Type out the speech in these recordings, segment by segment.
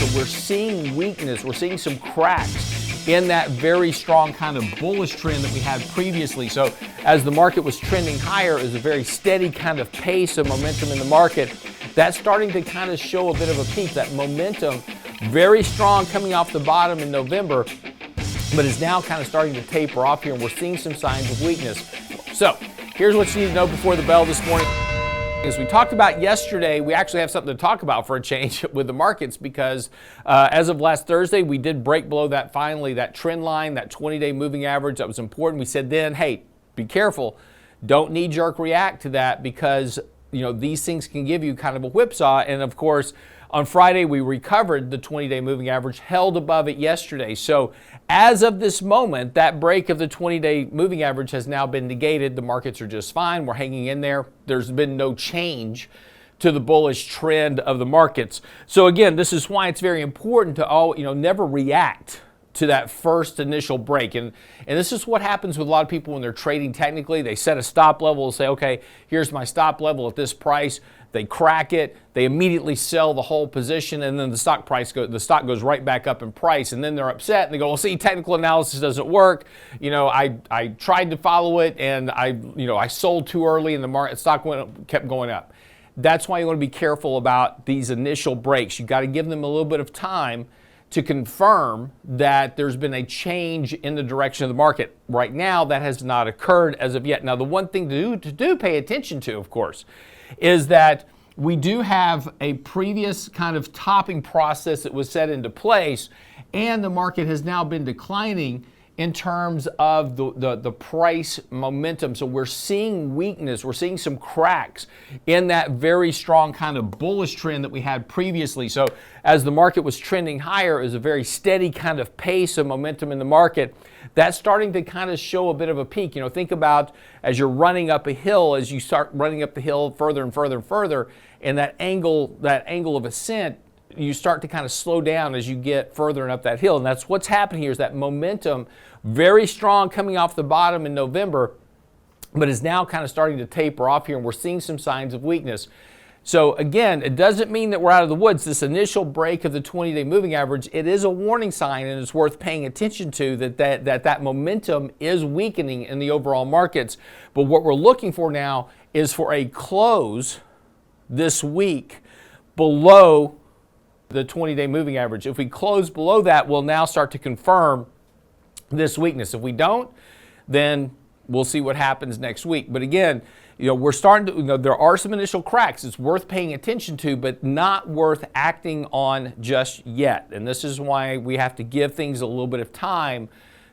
So we're seeing weakness, we're seeing some cracks in that very strong kind of bullish trend that we had previously. So as the market was trending higher, it was a very steady kind of pace of momentum in the market. That's starting to kind of show a bit of a peak. That momentum, very strong coming off the bottom in November, but is now kind of starting to taper off here, and we're seeing some signs of weakness. So here's what you need to know before the bell this morning. As we talked about yesterday, we actually have something to talk about for a change with the markets, because as of last Thursday, we did break below that finally, that trend line, that 20-day moving average. That was important. We said then, hey, be careful. Don't knee-jerk react to that, because these things can give you kind of a whipsaw. And of course, on Friday, we recovered the 20-day moving average, held above it yesterday. So as of this moment, that break of the 20-day moving average has now been negated. The markets are just fine. We're hanging in there. There's been no change to the bullish trend of the markets. So again, this is why it's very important to never react to that first initial break. And this is what happens with a lot of people when they're trading technically. They set a stop level and say, okay, here's my stop level at this price. They crack it, they immediately sell the whole position, and then the stock goes right back up in price, and then they're upset and they go, well, see, technical analysis doesn't work. I tried to follow it, and I sold too early, and the stock kept going up. That's why you want to be careful about these initial breaks. You got to give them a little bit of time to confirm that there's been a change in the direction of the market. Right now, that has not occurred as of yet. Now, the one thing to pay attention to, of course, is that we do have a previous kind of topping process that was set into place, and the market has now been declining in terms of the price momentum. So we're seeing weakness, we're seeing some cracks in that very strong kind of bullish trend that we had previously. So as the market was trending higher, it was a very steady kind of pace of momentum in the market. That's starting to kind of show a bit of a peak. Think about as you're running up a hill, as you start running up the hill further and further and further, and that angle of ascent, you start to kind of slow down as you get further and up that hill. And that's what's happening here, is that momentum, very strong coming off the bottom in November, but is now kind of starting to taper off here, and we're seeing some signs of weakness. So again, it doesn't mean that we're out of the woods. This initial break of the 20-day moving average, it is a warning sign, and it's worth paying attention to that momentum is weakening in the overall markets. But what we're looking for now is for a close this week below the 20-day moving average. If we close below that, we'll now start to confirm this weakness. If we don't, then we'll see what happens next week. But again, we're starting to, there are some initial cracks it's worth paying attention to, but not worth acting on just yet. And this is why we have to give things a little bit of time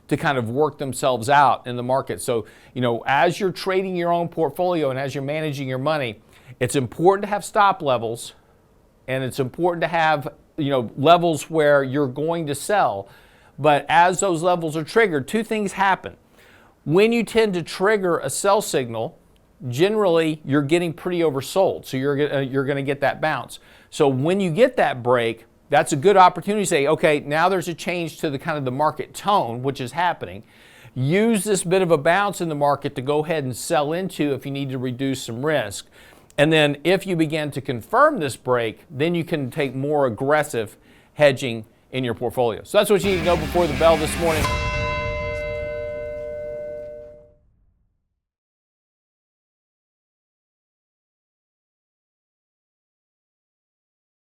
to kind of work themselves out in the market. So, as you're trading your own portfolio and as you're managing your money, it's important to have stop levels, and it's important to have, levels where you're going to sell. But as those levels are triggered, two things happen. When you tend to trigger a sell signal, generally you're getting pretty oversold. So you're going to get that bounce. So when you get that break, that's a good opportunity to say, okay, now there's a change to the kind of the market tone, which is happening. Use this bit of a bounce in the market to go ahead and sell into if you need to reduce some risk. And then if you begin to confirm this break, then you can take more aggressive hedging in your portfolio. So that's what you need to know before the bell this morning.